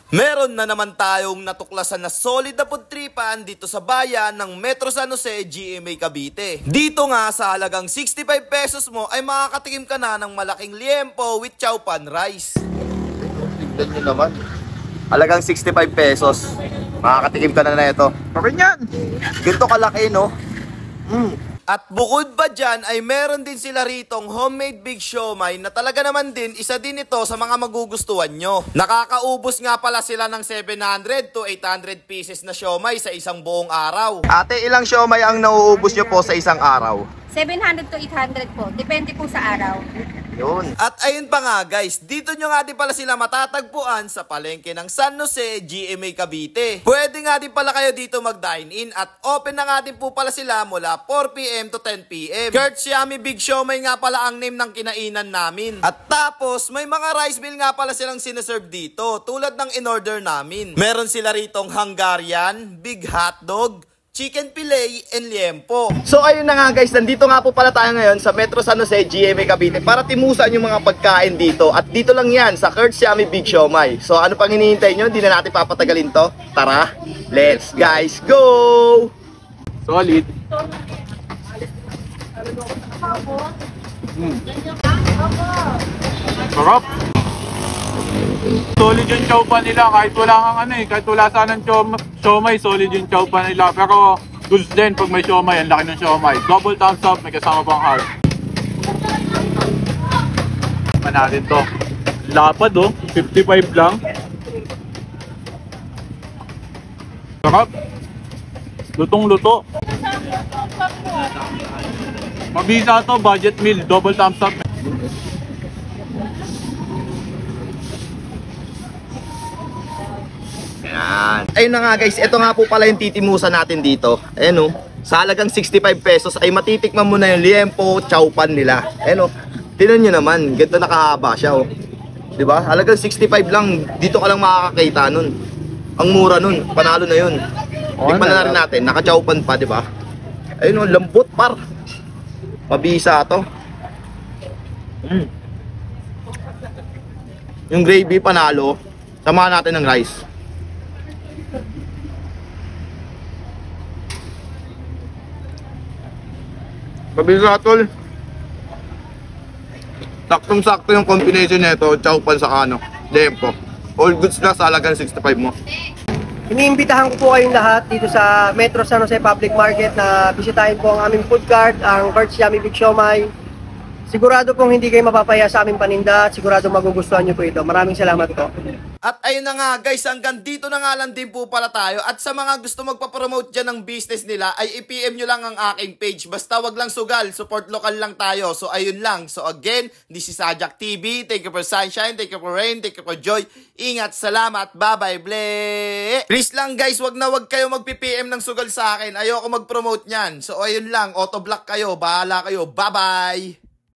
Meron na naman tayong natuklasan na solid na pudtripan dito sa bayan ng Metro San Jose, GMA Cavite. Dito nga sa halagang 65 pesos mo ay makakatikim ka na ng malaking liempo with chow pan rice. Tignan nyo naman. Halagang 65 pesos. Makakatikim ka na ito. Okay yan. Ganito kalaki, no? At bukod pa dyan ay meron din sila ritong homemade big siomai na talaga naman din isa din ito sa mga magugustuhan nyo. Nakakaubos nga pala sila ng 700 to 800 pieces na siomai sa isang buong araw. Ate, ilang siomai ang nauubos nyo po sa isang araw? 700 to 800 po. Depende po sa araw. Yun. At ayun pa nga guys, dito nyo nga din pala sila matatagpuan sa palengke ng San Jose, GMA Cavite. Pwede nga din pala kayo dito mag-dine in at open na nga din po pala sila mula 4 PM to 10 PM. Kurt's Yummy Big Siomai nga pala ang name ng kinainan namin. At tapos may mga rice meal nga pala silang sineserve dito tulad ng in-order namin. Meron sila ritong Hungarian, Big Hotdog, chicken fillet, and liempo. So ayun na nga guys, nandito nga po pala tayo ngayon sa Metro San Jose, GMA Cavite para timusan yung mga pagkain dito. At dito lang yan sa Kurt's Yummy Big Siomai. So ano pang hinihintay nyo? Hindi na natin papatagalin to. Tara, let's guys go! Solid. Sarap. Solid yung chow pan nila kahit wala kang kahit wala sanang siomai, solid yung chow pan nila. Pero goods din pag may siomai, ang laki ng siomai. Double thumbs up, may kasama pang heart. Pa natin to. Lapad 55 lang. Sarap. Lutong-luto. Mabisa to, budget meal, double thumbs up. Yan. Ayun na nga guys, ito nga po pala yung titimusan natin dito. Ayan o, sa halagang 65 pesos ay matitikman mo na yung liempo, chow pan nila. Ayan o, tinan nyo naman, ganito nakahaba siya o. Diba? Halagang 65 lang, dito ka lang makakakita nun. Ang mura nun, panalo na yun. Tikman na rin natin, naka-chow pan pa, diba? Ayun o, lambot par. Mabisa to. Yung gravy panalo, samahan natin ng rice. Mabisa tol. Saktong-sakto yung combination nito, chow pan sa liempo. All goods na sa halagang 65 mo. Iniimbitahan ko po kayong lahat dito sa Metro San Jose Public Market na bisitahin po ang aming food cart, ang Kurt's Yummy Big Siomai. Sigurado pong hindi kayo mapapaya sa aming paninda at sigurado magugustuhan nyo po ito. Maraming salamat po. At ayun na nga guys, hanggang dito na nga lang din po pala tayo. At sa mga gusto magpapromote dyan ng business nila, ay i-PM nyo lang ang aking page. Basta wag lang sugal, support local lang tayo. So ayun lang. So again, this is Sajak TV. Thank you for sunshine, thank you for rain, thank you for joy. Ingat, salamat, bye-bye, ble. Please lang guys, wag na wag kayo mag-PM ng sugal sa akin. Ayoko mag-promote nyan. So ayun lang, auto-block kayo, bahala kayo, bye-bye.